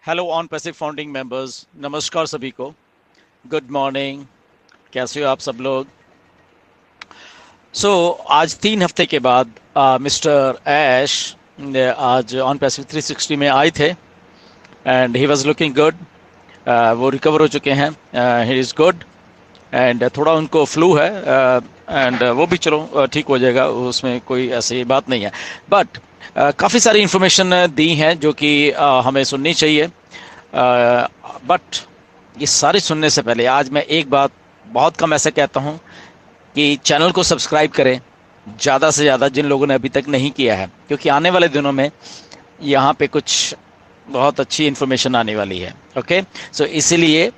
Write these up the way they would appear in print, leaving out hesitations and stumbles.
Hello on passive founding members, नमस्कार सभी को। Good morning. कैसे हो आप सब लोग? आज 3 हफ्ते के बाद मिस्टर ऐश आज ऑन पैसिव 360 में आए थे and he was looking good. वो रिकवर हो चुके हैं, ही इज़ गुड। एंड थोड़ा उनको फ्लू है एंड वो भी चलो ठीक हो जाएगा, उसमें कोई ऐसी बात नहीं है। बट काफ़ी सारी इन्फॉर्मेशन दी हैं जो कि हमें सुननी चाहिए। बट ये सारी सुनने से पहले आज मैं एक बात बहुत कम ऐसे कहता हूँ कि चैनल को सब्सक्राइब करें ज़्यादा से ज़्यादा, जिन लोगों ने अभी तक नहीं किया है, क्योंकि आने वाले दिनों में यहाँ पे कुछ बहुत अच्छी इन्फॉर्मेशन आने वाली है। ओके, सो इसीलिए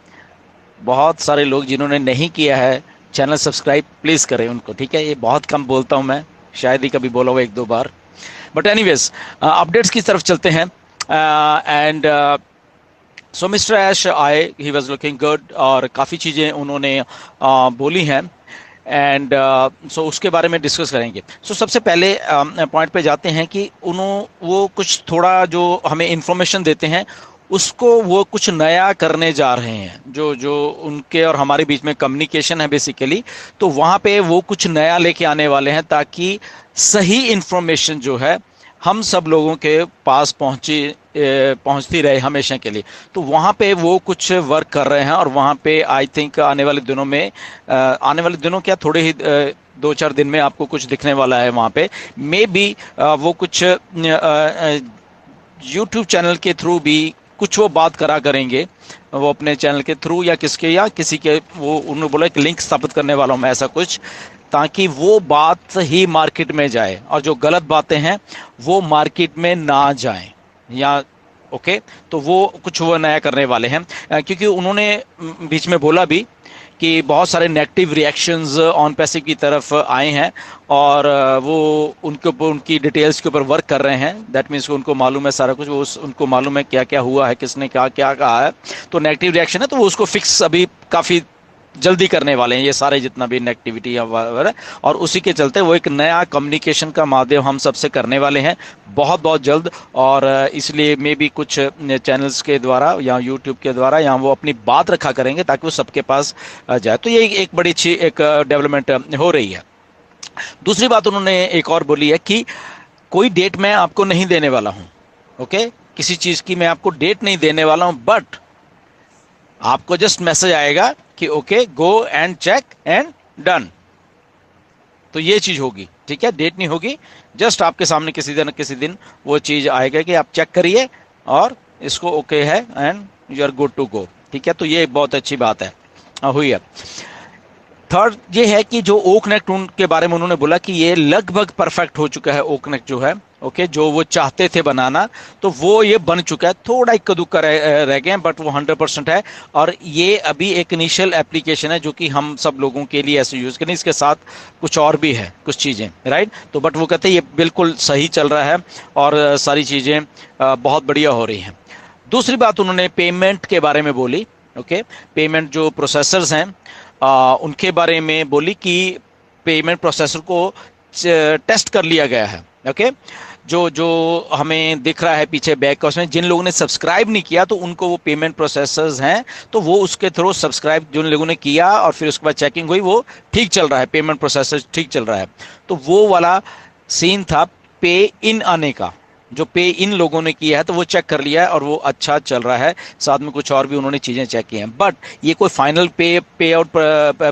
बहुत सारे लोग जिन्होंने नहीं किया है चैनल सब्सक्राइब प्लीज़ करें उनको, ठीक है? ये बहुत कम बोलता हूँ मैं, शायद ही कभी बोला हुआ एक दो बार। बट एनीवेज अपडेट्स की तरफ चलते हैं। एंड सो मिस्टर ऐश आए, ही वॉज लुकिंग गुड और काफ़ी चीज़ें उन्होंने बोली हैं एंड सो उसके बारे में डिस्कस करेंगे। सबसे पहले पॉइंट पे जाते हैं कि वो कुछ थोड़ा जो हमें इंफॉर्मेशन देते हैं उसको वो कुछ नया करने जा रहे हैं। जो जो उनके और हमारे बीच में कम्युनिकेशन है बेसिकली, तो वहाँ पे वो कुछ नया लेके आने वाले हैं ताकि सही इंफॉर्मेशन जो है हम सब लोगों के पास पहुंचती रहे हमेशा के लिए। तो वहाँ पे वो कुछ वर्क कर रहे हैं और वहाँ पे आई थिंक आने वाले दिनों में आने वाले दिनों क्या, थोड़े ही 2-4 दिन में आपको कुछ दिखने वाला है वहाँ पे। मे बी वो कुछ यूट्यूब चैनल के थ्रू भी कुछ वो बात करा करेंगे, वो अपने चैनल के थ्रू या किसी के, वो उन्होंने बोला कि लिंक स्थापित करने वाला हूँ मैं, ऐसा कुछ, ताकि वो बात ही मार्केट में जाए और जो गलत बातें हैं वो मार्केट में ना जाएं। या ओके, तो वो कुछ वो नया करने वाले हैं क्योंकि उन्होंने बीच में बोला भी कि बहुत सारे नेगेटिव रिएक्शंस ऑन पैसिव की तरफ आए हैं और वो उनके ऊपर, उनकी डिटेल्स के ऊपर वर्क कर रहे हैं। दैट मीन्स उनको मालूम है सारा कुछ, वो उनको मालूम है क्या क्या हुआ है, किसने क्या क्या कहा है। तो नेगेटिव रिएक्शन है तो वो उसको फिक्स अभी काफ़ी जल्दी करने वाले हैं, ये सारे जितना भी नेगेटिविटी है वगैरह। और उसी के चलते वो एक नया कम्युनिकेशन का माध्यम हम सबसे करने वाले हैं बहुत बहुत जल्द। और इसलिए मे भी कुछ चैनल्स के द्वारा या यूट्यूब के द्वारा या वो अपनी बात रखा करेंगे ताकि वो सबके पास जाए। तो ये एक बड़ी अच्छी एक डेवलपमेंट हो रही है। दूसरी बात उन्होंने एक और बोली है कि कोई डेट मैं आपको नहीं देने वाला हूँ। ओके, किसी चीज़ की मैं आपको डेट नहीं देने वाला हूँ, बट आपको जस्ट मैसेज आएगा कि okay go and check and done. तो ये चीज होगी, ठीक है? डेट नहीं होगी, जस्ट आपके सामने किसी दिन वो चीज आएगा कि आप चेक करिए और इसको ओके है and you are good to go, ठीक है? तो ये बहुत अच्छी बात है, हुई है। थर्ड ये है कि जो ओक नेक टून के बारे में उन्होंने बोला कि ये लगभग परफेक्ट हो चुका है ओक नेक जो है। ओके, जो वो चाहते थे बनाना तो वो ये बन चुका है, थोड़ा इक्का दुक्का रह गए हैं बट वो 100% है। और ये अभी एक इनिशियल एप्लीकेशन है जो कि हम सब लोगों के लिए ऐसे यूज़ करें, इसके साथ कुछ और भी है कुछ चीज़ें, राइट? तो बट वो कहते हैं ये बिल्कुल सही चल रहा है और सारी चीज़ें बहुत बढ़िया हो रही हैं। दूसरी बात उन्होंने पेमेंट के बारे में बोली। ओके, पेमेंट जो प्रोसेसर्स हैं उनके बारे में बोली कि पेमेंट प्रोसेसर को टेस्ट कर लिया गया है। ओके, जो जो हमें दिख रहा है पीछे बैक उसमें, जिन लोगों ने सब्सक्राइब नहीं किया तो उनको वो पेमेंट प्रोसेसर्स हैं तो वो उसके थ्रू सब्सक्राइब जिन लोगों ने किया और फिर उसके बाद चेकिंग हुई, वो ठीक चल रहा है, पेमेंट प्रोसेसर ठीक चल रहा है। तो वो वाला सीन था पे इन आने का, जो पे इन लोगों ने किया है तो वो चेक कर लिया है और वो अच्छा चल रहा है। साथ में कुछ और भी उन्होंने चीज़ें चेक की हैं, बट ये कोई फाइनल पे आउट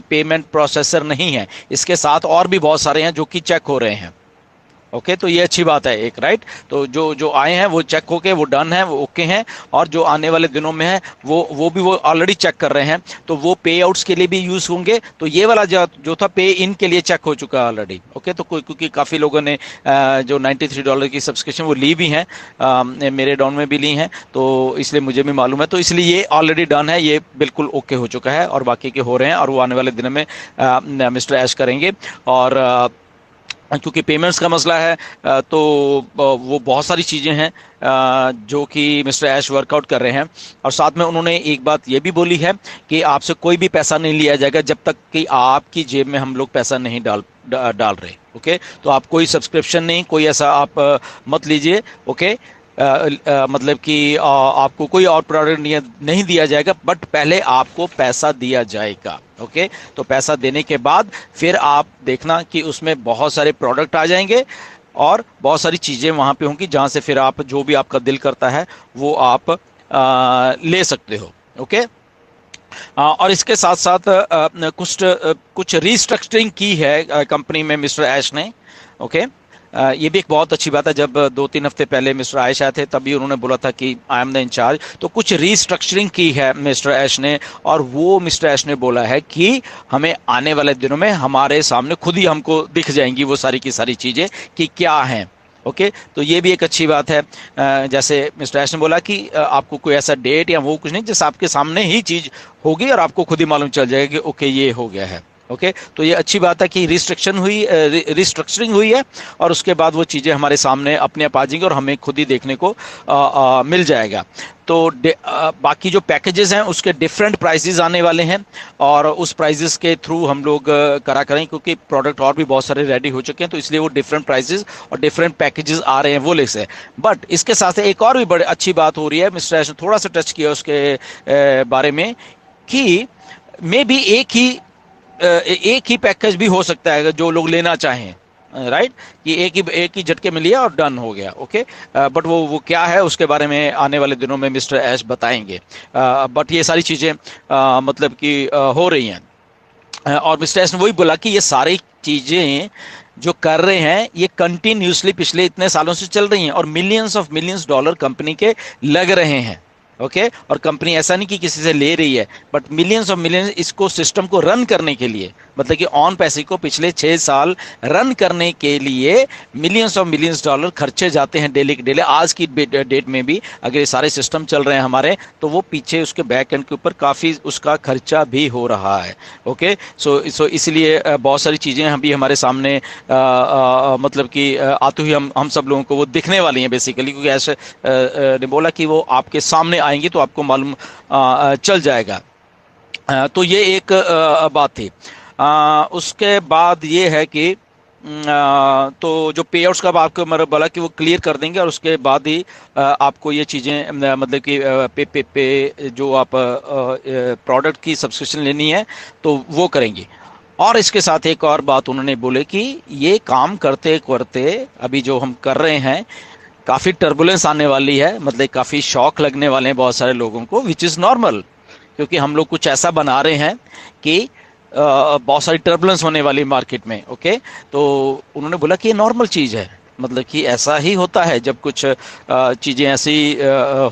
पेमेंट प्रोसेसर नहीं है, इसके साथ और भी बहुत सारे हैं जो कि चेक हो रहे हैं। ओके, तो ये अच्छी बात है एक, राइट? तो जो जो आए हैं वो चेक होके वो डन है, वो ओके हैं, और जो आने वाले दिनों में है वो भी वो ऑलरेडी चेक कर रहे हैं, तो वो पे आउट्स के लिए भी यूज़ होंगे। तो ये वाला जो था पे इन के लिए चेक हो चुका है ऑलरेडी। ओके, तो क्योंकि काफ़ी लोगों ने जो $93 की सब्सक्रिप्शन वो ली भी हैं, मेरे डाउन में भी ली हैं, तो इसलिए मुझे भी मालूम है, तो इसलिए ये ऑलरेडी डन है, ये बिल्कुल ओके हो चुका है और बाकी के हो रहे हैं और वो आने वाले दिनों में मिस्टर ऐश करेंगे। और क्योंकि पेमेंट्स का मसला है तो वो बहुत सारी चीज़ें हैं जो कि मिस्टर ऐश वर्कआउट कर रहे हैं। और साथ में उन्होंने एक बात ये भी बोली है कि आपसे कोई भी पैसा नहीं लिया जाएगा जब तक कि आपकी जेब में हम लोग पैसा नहीं डाल रहे। ओके, तो आप कोई सब्सक्रिप्शन नहीं, कोई ऐसा आप मत लीजिए। ओके, मतलब कि आपको कोई और प्रोडक्ट नहीं दिया जाएगा, बट पहले आपको पैसा दिया जाएगा। ओके, तो पैसा देने के बाद फिर आप देखना कि उसमें बहुत सारे प्रोडक्ट आ जाएंगे और बहुत सारी चीज़ें वहाँ पे होंगी जहाँ से फिर आप जो भी आपका दिल करता है वो आप ले सकते हो। ओके, और इसके साथ साथ कुछ रीस्ट्रक्चरिंग की है कंपनी में मिस्टर ऐश ने। ओके, ये भी एक बहुत अच्छी बात है। जब 2-3 हफ्ते पहले मिस्टर ऐश आए थे तभी उन्होंने बोला था कि आई एम द इंचार्ज, तो कुछ रीस्ट्रक्चरिंग की है मिस्टर ऐश ने, और वो मिस्टर ऐश ने बोला है कि हमें आने वाले दिनों में हमारे सामने खुद ही हमको दिख जाएंगी वो सारी की सारी चीज़ें कि क्या हैं। ओके, तो ये भी एक अच्छी बात है। जैसे मिस्टर ऐश ने बोला कि आपको कोई ऐसा डेट या वो कुछ नहीं, जैसे आपके सामने ही चीज़ होगी और आपको खुद ही मालूम चल जाएगा कि ओके ये हो गया है। ओके, तो ये अच्छी बात है कि रिस्ट्रक्चरिंग हुई है और उसके बाद वो चीज़ें हमारे सामने अपने आप आ जाएंगी और हमें खुद ही देखने को मिल जाएगा। तो बाकी जो पैकेजेस हैं उसके डिफरेंट प्राइसेस आने वाले हैं और उस प्राइसेस के थ्रू हम लोग करा करें, क्योंकि प्रोडक्ट और भी बहुत सारे रेडी हो चुके हैं, तो इसलिए वो डिफरेंट प्राइसेस और डिफरेंट पैकेजेस आ रहे हैं वो लेसे। बट इसके साथ एक और भी बड़ी अच्छी बात हो रही है, मिस्टर ऐश ने थोड़ा सा टच किया उसके बारे में कि मे बी एक ही पैकेज भी हो सकता है जो लोग लेना चाहें, राइट, कि एक ही झटके में लिया और डन हो गया। ओके, बट वो क्या है उसके बारे में आने वाले दिनों में मिस्टर ऐश बताएंगे। बट ये सारी चीज़ें मतलब कि हो रही हैं और मिस्टर ऐश ने वही बोला कि ये सारी चीज़ें जो कर रहे हैं ये कंटिन्यूसली पिछले इतने सालों से चल रही हैं और मिलियंस डॉलर कंपनी के लग रहे हैं। ओके, और कंपनी ऐसा नहीं कि किसी से ले रही है, बट मिलियंस इसको सिस्टम को रन करने के लिए, मतलब कि ऑन पैसे को पिछले 6 साल रन करने के लिए मिलियंस डॉलर खर्चे जाते हैं डेली के डेली। आज की डेट में भी अगर ये सारे सिस्टम चल रहे हैं हमारे, तो वो पीछे उसके बैक एंड के ऊपर काफ़ी उसका खर्चा भी हो रहा है। ओके, सो इसलिए बहुत सारी चीज़ें अभी हमारे सामने मतलब कि आते हुए हम सब लोगों को वो दिखने वाली हैं बेसिकली, क्योंकि ऐसे ने बोला कि वो आपके सामने आएंगी तो आपको मालूम चल जाएगा। तो ये एक बात थी। उसके बाद ये है कि तो जो पे आउट्स का आपको मतलब बोला कि वो क्लियर कर देंगे और उसके बाद ही आपको ये चीज़ें मतलब कि पे जो आप प्रोडक्ट की सब्सक्रिप्शन लेनी है तो वो करेंगे। और इसके साथ एक और बात उन्होंने बोले कि ये काम करते करते अभी जो हम कर रहे हैं काफ़ी टर्बुलेंस आने वाली है, मतलब काफ़ी शॉक लगने वाले हैं बहुत सारे लोगों को, विच इज़ नॉर्मल, क्योंकि हम लोग कुछ ऐसा बना रहे हैं कि बहुत सारी टर्बुलेंस होने वाली मार्केट में। ओके, तो उन्होंने बोला कि ये नॉर्मल चीज़ है, मतलब कि ऐसा ही होता है जब कुछ चीज़ें ऐसी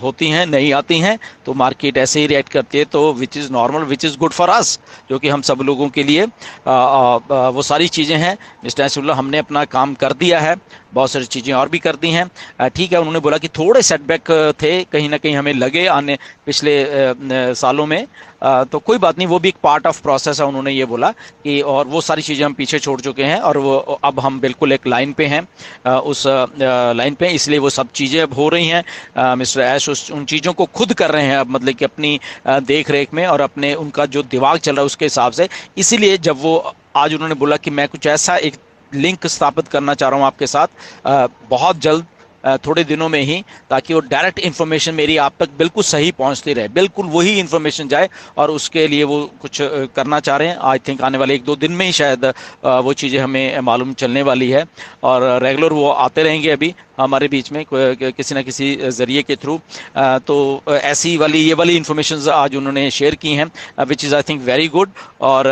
होती हैं, नहीं आती हैं, तो मार्केट ऐसे ही रिएक्ट करती है, तो which is normal, which is good for us, जो कि हम सब लोगों के लिए वो सारी चीज़ें हैं। मिस्टर ऐशुल्लाह हमने अपना काम कर दिया है, बहुत सारी चीज़ें और भी कर दी हैं। ठीक है, उन्होंने बोला कि थोड़े सेटबैक थे कहीं ना कहीं हमें लगे आने पिछले सालों में, तो कोई बात नहीं, वो भी एक पार्ट ऑफ प्रोसेस है, उन्होंने ये बोला कि, और वो सारी चीज़ें हम पीछे छोड़ चुके हैं और वो अब हम बिल्कुल एक लाइन पे हैं, उस लाइन पे, इसलिए वो सब चीज़ें अब हो रही हैं। मिस्टर ऐश उन चीज़ों को खुद कर रहे हैं अब, मतलब कि अपनी देख रेख में और अपने उनका जो दिमाग चल रहा है उसके हिसाब से। इसीलिए जब वो आज उन्होंने बोला कि मैं कुछ ऐसा एक लिंक स्थापित करना चाह रहा हूँ आपके साथ बहुत जल्द, थोड़े दिनों में ही, ताकि वो डायरेक्ट इन्फॉर्मेशन मेरी आप तक बिल्कुल सही पहुंचती रहे, बिल्कुल वही इन्फॉर्मेशन जाए, और उसके लिए वो कुछ करना चाह रहे हैं। आई थिंक आने वाले 1-2 दिन में ही शायद वो चीज़ें हमें मालूम चलने वाली है और रेगुलर वो आते रहेंगे अभी हमारे बीच में किसी न किसी ज़रिए के थ्रू। तो ऐसी वाली ये वाली इन्फॉर्मेशन आज उन्होंने शेयर की हैं, which is I think very good. और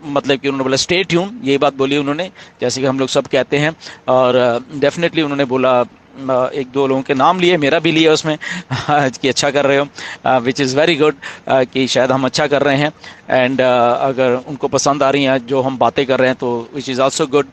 मतलब कि उन्होंने बोला स्टे ट्यून, ये बात बोली उन्होंने, जैसे कि हम लोग सब कहते हैं, और डेफिनेटली उन्होंने बोला 1-2 लोगों के नाम लिए, मेरा भी लिया उसमें कि अच्छा कर रहे हो, विच इज़ वेरी गुड, कि शायद हम अच्छा कर रहे हैं, एंड अगर उनको पसंद आ रही हैं जो हम बातें कर रहे हैं तो which is also good.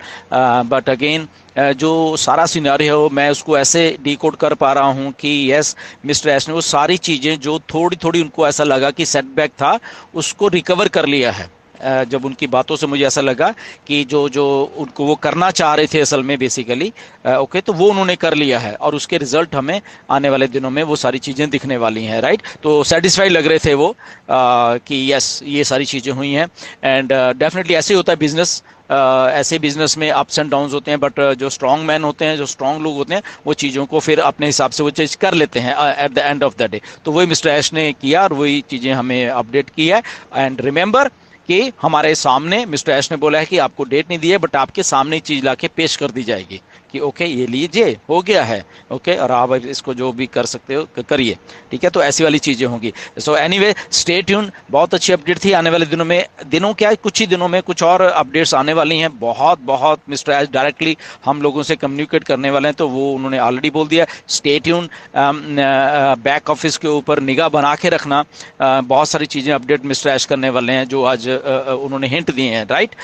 But again जो सारा सिनेरियो हो मैं उसको ऐसे डिकोड कर पा रहा हूँ कि यस, मिस्टर ऐश ने वो सारी चीज़ें जो थोड़ी थोड़ी उनको ऐसा लगा कि सेटबैक था उसको रिकवर कर लिया है, जब उनकी बातों से मुझे ऐसा लगा कि जो जो उनको वो करना चाह रहे थे असल में बेसिकली, ओके, तो वो उन्होंने कर लिया है और उसके रिजल्ट हमें आने वाले दिनों में वो सारी चीज़ें दिखने वाली हैं, राइट। तो सेटिस्फाइड लग रहे थे वो कि यस ये सारी चीज़ें हुई हैं। एंड डेफिनेटली ऐसे ही होता है बिजनेस, ऐसे बिजनेस में अप्स एंड डाउन्स होते हैं, बट जो स्ट्रांग मैन होते हैं, जो स्ट्रांग लोग होते हैं, वो चीज़ों को फिर अपने हिसाब से वो चीज़ कर लेते हैं at the end of the day. तो वही मिस्टर ऐश ने किया और वही चीज़ें हमें अपडेट की है। एंड रिमेंबर कि हमारे सामने मिस्टर ऐश ने बोला है कि आपको डेट नहीं दी है, बट आपके सामने चीज़ ला के पेश कर दी जाएगी कि ओके ये लीजिए हो गया है, ओके, और आप इसको जो भी कर सकते हो करिए, ठीक है। तो ऐसी वाली चीज़ें होंगी। सो एनीवे स्टे ट्यून, बहुत अच्छी अपडेट थी। आने वाले दिनों में, दिनों क्या है, कुछ ही दिनों में कुछ और अपडेट्स आने वाली हैं। बहुत बहुत मिस्टर ऐश डायरेक्टली हम लोगों से कम्युनिकेट करने वाले हैं, तो वो उन्होंने ऑलरेडी बोल दिया। स्टे ट्यून, बैक ऑफिस के ऊपर निगाह बना के रखना, बहुत सारी चीज़ें अपडेट मिस्टर ऐश करने वाले हैं जो आज उन्होंने हिंट दिए हैं, राइट।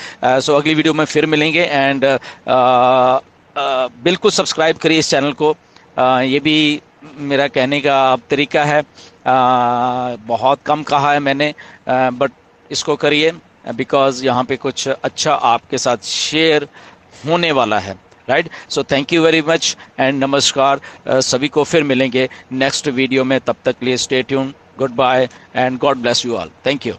सो अगली वीडियो में फिर मिलेंगे। एंड बिल्कुल सब्सक्राइब करिए इस चैनल को। ये भी मेरा कहने का तरीका है, बहुत कम कहा है मैंने, बट इसको करिए बिकॉज यहाँ पे कुछ अच्छा आपके साथ शेयर होने वाला है, right. So thank you very much and नमस्कार। सभी को फिर मिलेंगे नेक्स्ट वीडियो में, तब तक लिए stay tune, good bye and God bless you all. Thank you.